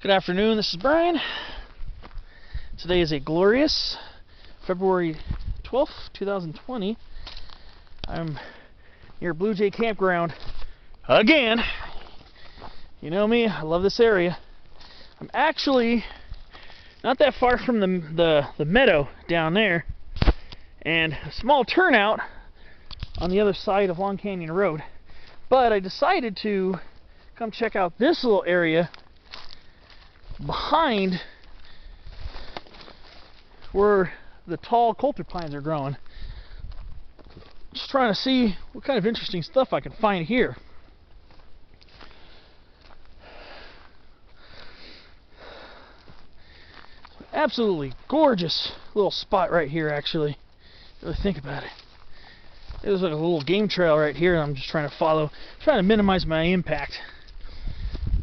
Good afternoon, this is Brian. Today is a glorious February 12th, 2020. I'm near Blue Jay Campground again. You know me, I love this area. I'm actually not that far from the meadow down there, and a small turnout on the other side of Long Canyon Road. But I decided to come check out this little area behind where the tall Coulter pines are growing. Just trying to see what kind of interesting stuff I can find here. Absolutely gorgeous little spot right here, actually. Really think about it. There's like a little game trail right here I'm just trying to follow, trying to minimize my impact.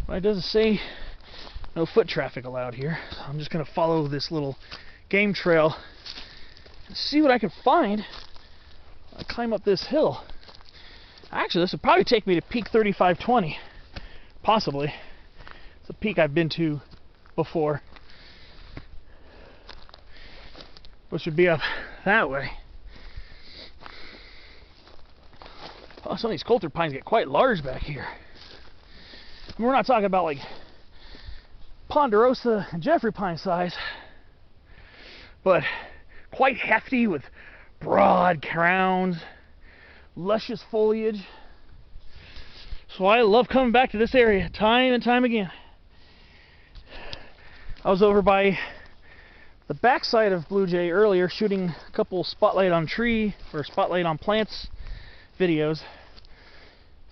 But it doesn't say no foot traffic allowed here, so I'm just going to follow this little game trail and see what I can find. I climb up this hill. Actually, this would probably take me to peak 3520, possibly. It's a peak I've been to before, which would be up that way. Oh, some of these Coulter pines get quite large back here. And we're not talking about like Ponderosa and Jeffrey pine size, but quite hefty with broad crowns, luscious foliage. So I love coming back to this area time and time again. I was over by the backside of Blue Jay earlier shooting a couple spotlight on tree or spotlight on plants videos.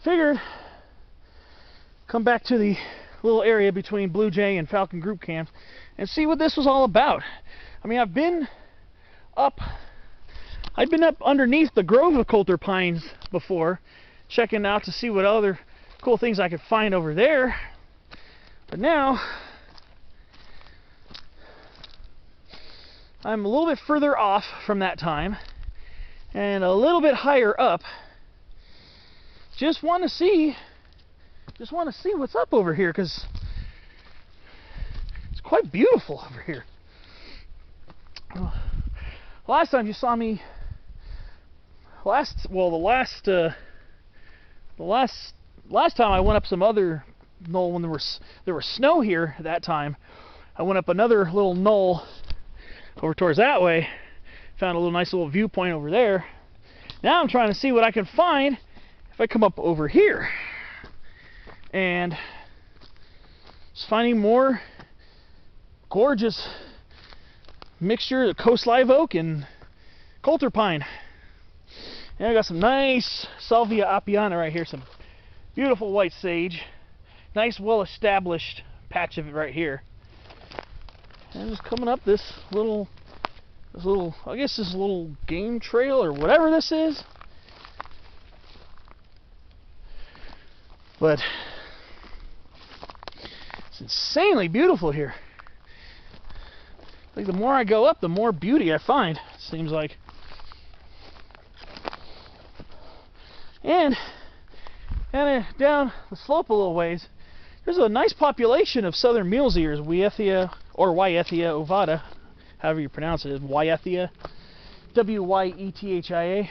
Figured come back to the little area between Blue Jay and Falcon Group Camp and see what this was all about. I mean, I've been up underneath the grove of Coulter pines before, checking out to see what other cool things I could find over there. But now I'm a little bit further off from that time and a little bit higher up. Just want to see what's up over here, because it's quite beautiful over here. Last time you saw me, the last time I went up some other knoll when there was snow here at that time. I went up another little knoll over towards that way, found a nice little viewpoint over there. Now I'm trying to see what I can find if I come up over here, and just finding more gorgeous mixture of coast live oak and Coulter pine. And I got some nice Salvia apiana right here, some beautiful white sage, nice well-established patch of it right here. And just coming up this little I guess this little game trail or whatever this is. But it's insanely beautiful here. Like the more I go up, the more beauty I find, it seems like. And down the slope a little ways, there's a nice population of southern mule's ears, Wyethia or Wyethia ovata, however you pronounce it, Wyethia, W-Y-E-T-H-I-A.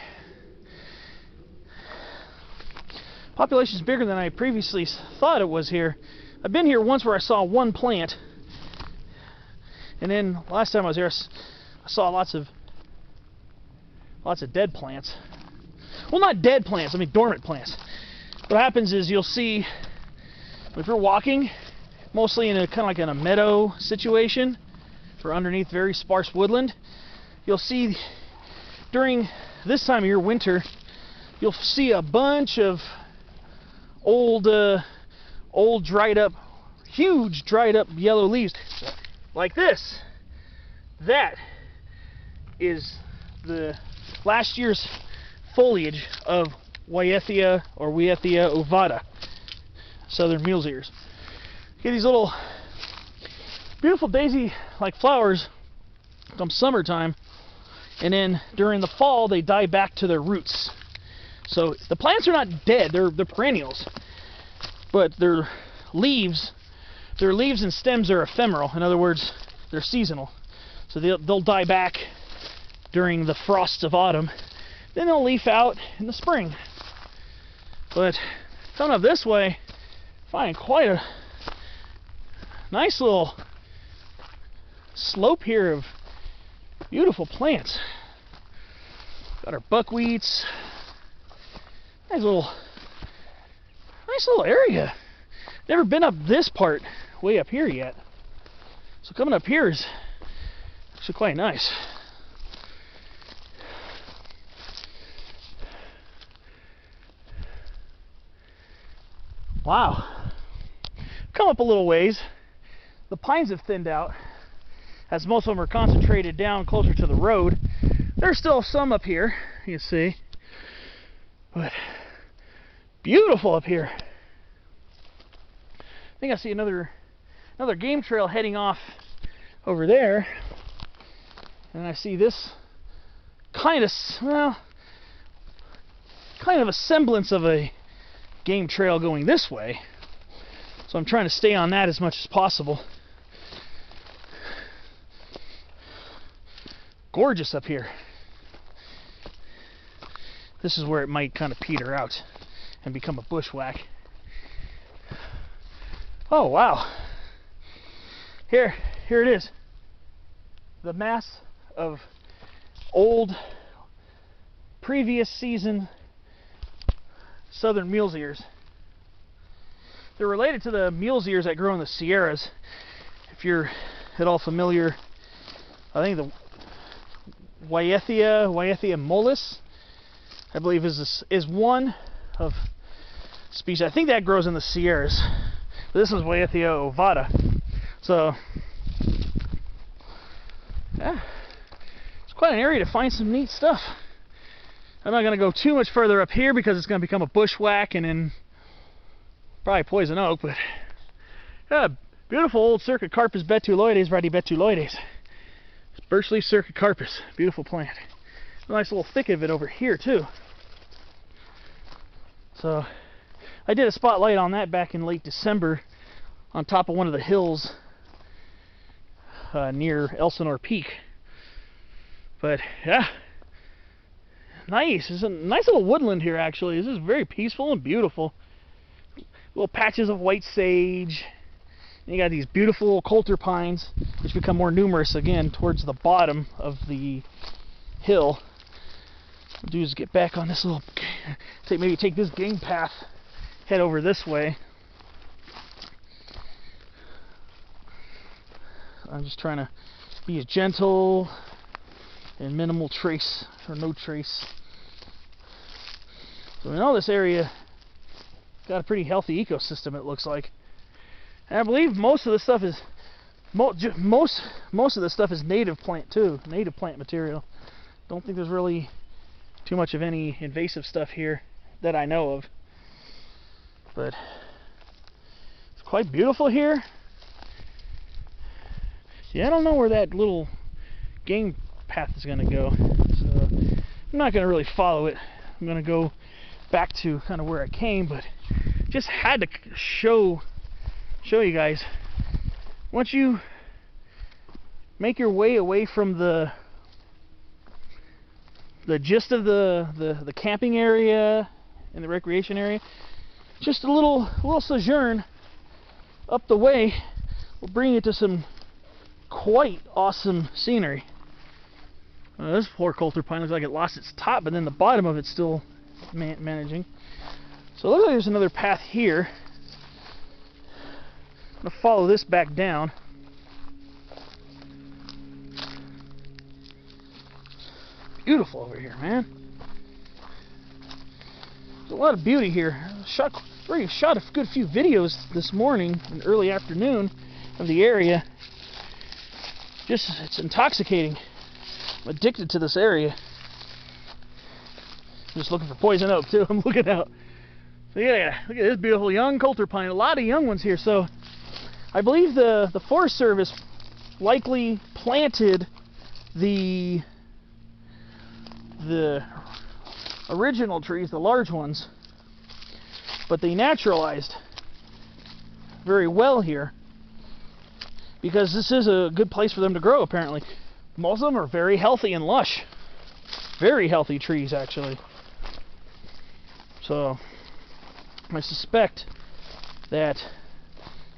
Population's bigger than I previously thought it was here. I've been here once where I saw one plant, and then last time I was here I saw lots of dead plants. Well, not dead plants, I mean dormant plants. What happens is you'll see, if you're walking, mostly in a kind of like in a meadow situation, or underneath very sparse woodland, you'll see during this time of year, winter, you'll see a bunch of old dried up, huge dried up yellow leaves like this. That is the last year's foliage of Wyethia or Wyethia ovata, southern mule's ears. You get these little beautiful daisy like flowers come summertime, and then during the fall they die back to their roots. So the plants are not dead, they're perennials, but their leaves their leaves and stems are ephemeral. In other words, they're seasonal. So they'll die back during the frosts of autumn. Then they'll leaf out in the spring. But coming up this way, finding quite a nice little slope here of beautiful plants. Got our buckwheats. Nice little area. Never been up this part, way up here yet. So coming up here is actually quite nice. Wow. Come up a little ways. The pines have thinned out, as most of them are concentrated down closer to the road. There's still some up here, you see. But beautiful up here. I think I see another game trail heading off over there. And I see this kind of a semblance of a game trail going this way. So I'm trying to stay on that as much as possible. Gorgeous up here. This is where it might kind of peter out and become a bushwhack. Oh wow. Here it is. The mass of old previous season southern mule's ears. They're related to the mule's ears that grow in the Sierras. If you're at all familiar, I think the Wyetheia mollis, I believe is one of species. I think that grows in the Sierras. But this is Wyetheia ovata. So yeah, it's quite an area to find some neat stuff. I'm not going to go too much further up here because it's going to become a bushwhack and then probably poison oak, but yeah, beautiful old Cercocarpus betuloides, bradybetuloides. Birch leaf Cercocarpus, beautiful plant. A nice little thicket of it over here too. So I did a spotlight on that back in late December on top of one of the hills near Elsinore Peak. But yeah, nice. It's a nice little woodland here actually. This is very peaceful and beautiful. Little patches of white sage. And you got these beautiful Coulter pines, which become more numerous again towards the bottom of the hill. What I'll do is get back on this little, maybe take this game path, head over this way. I'm just trying to be as gentle and minimal trace, or no trace. So we know this area got a pretty healthy ecosystem, it looks like. And I believe most of the stuff is most of the stuff is native plant too, native plant material. Don't think there's really too much of any invasive stuff here that I know of. But it's quite beautiful here. Yeah, I don't know where that little game path is going to go, so I'm not going to really follow it. I'm going to go back to kind of where I came, but just had to show you guys. Once you make your way away from the gist of the camping area and the recreation area, just a little sojourn up the way will bring you to some quite awesome scenery. This poor Coulter pine looks like it lost its top, but then the bottom of it's still managing. So it looks like there's another path here. I'm going to follow this back down. Beautiful over here, man. There's a lot of beauty here. Already shot a good few videos this morning and early afternoon of the area. It's intoxicating. I'm addicted to this area. I'm just looking for poison oak too. I'm looking out. So yeah, look at this beautiful young Coulter pine. A lot of young ones here. So I believe the Forest Service likely planted the original trees, the large ones, but they naturalized very well here. because this is a good place for them to grow, apparently. Most of them are very healthy and lush. Very healthy trees, actually. So, I suspect that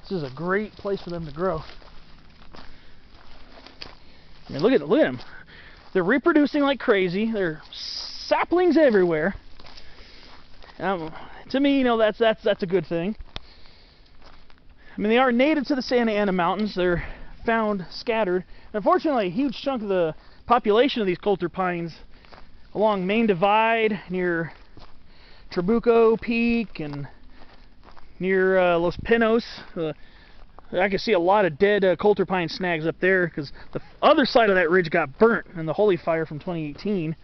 this is a great place for them to grow. I mean, look at them. They're reproducing like crazy. There are saplings everywhere. To me, you know, that's a good thing. I mean, they are native to the Santa Ana Mountains. They're found scattered. Unfortunately, a huge chunk of the population of these Coulter pines along Main Divide near Trabuco Peak and near Los Pinos. I can see a lot of dead Coulter pine snags up there because the other side of that ridge got burnt in the Holy Fire from 2018.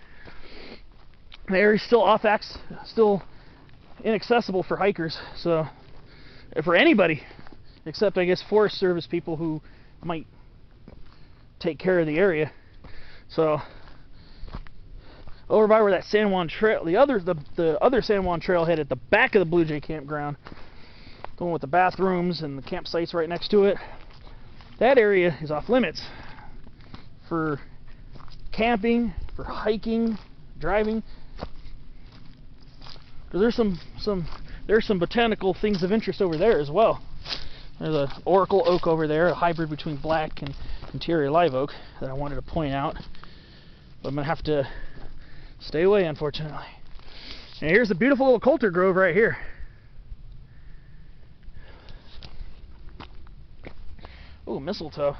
The area is still inaccessible for hikers, so for anybody except, I guess, Forest Service people who might take care of the area. So over by where that San Juan Trail, the other San Juan trailhead at the back of the Blue Jay Campground, the one with the bathrooms and the campsites right next to it, that area is off limits for camping, for hiking, driving. There's some botanical things of interest over there as well. There's an Oracle oak over there, a hybrid between black and interior live oak that I wanted to point out, but I'm gonna have to stay away, unfortunately. And here's a beautiful little Coulter grove right here. Oh, mistletoe.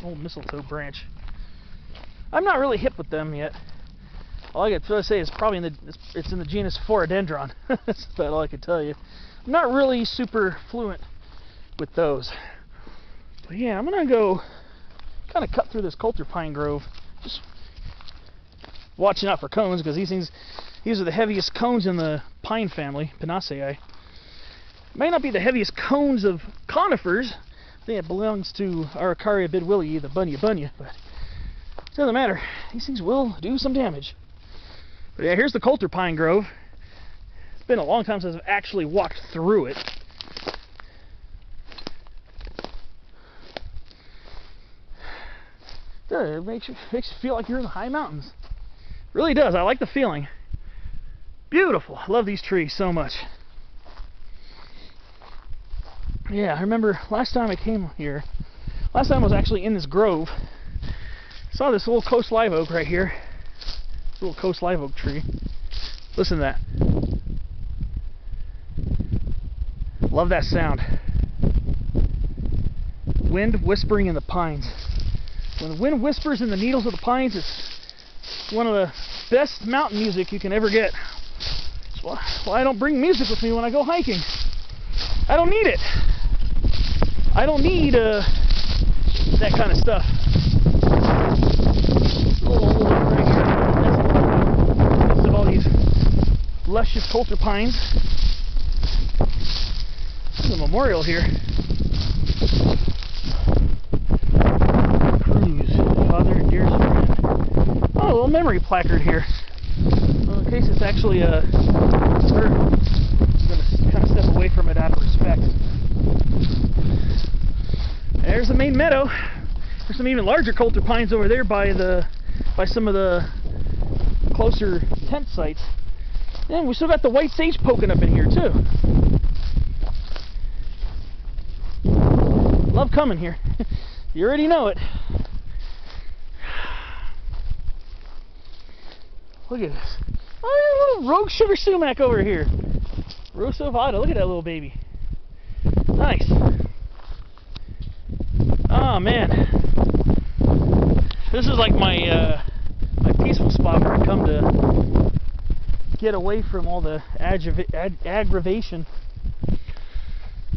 Old mistletoe branch. I'm not really hip with them yet. All I got to say is probably it's in the genus Phorodendron. That's about all I can tell you. I'm not really super fluent with those. But yeah, I'm gonna go kind of cut through this Coulter pine grove. Just watching out for cones, because these are the heaviest cones in the pine family, Pinaceae. May not be the heaviest cones of conifers. I think it belongs to Araucaria bidwillii, the bunya, but it doesn't matter. These things will do some damage. But yeah, here's the Coulter pine grove. It's been a long time since I've actually walked through it. It makes you feel like you're in the high mountains. It really does. I like the feeling. Beautiful. I love these trees so much. Yeah, I remember last time I came here, last time I was actually in this grove, I saw this little coast live oak right here. This little coast live oak tree. Listen to that. Love that sound. Wind whispering in the pines. When the wind whispers in the needles of the pines, it's one of the best mountain music you can ever get. That's why I don't bring music with me when I go hiking. I don't need it. I don't need that kind of stuff. Oh, right here. That's of all these luscious Coulter pines. There's a memorial here. Cruz, father and dearest friend. Oh, a little memory placard here. Well, in case it's actually a bird, I'm going to kind of step away from it out of respect. There's the main meadow. There's some even larger Coulter pines over there by some of the closer tent sites. And we still got the white sage poking up in here too. Love coming here. You already know it. Look at this. Oh, a little rogue sugar sumac over here. Rosa Vada. Look at that little baby. Nice. Oh man, this is like my my peaceful spot where I come to get away from all the aggravation.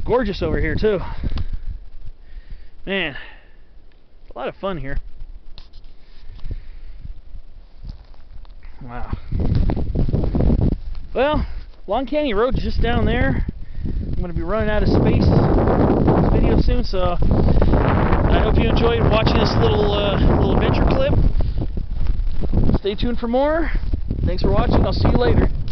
Gorgeous over here too. Man, a lot of fun here. Wow. Well, Long Canyon Road's just down there. I'm going to be running out of space in this video soon, so I hope you enjoyed watching this little adventure clip. Stay tuned for more. Thanks for watching. I'll see you later.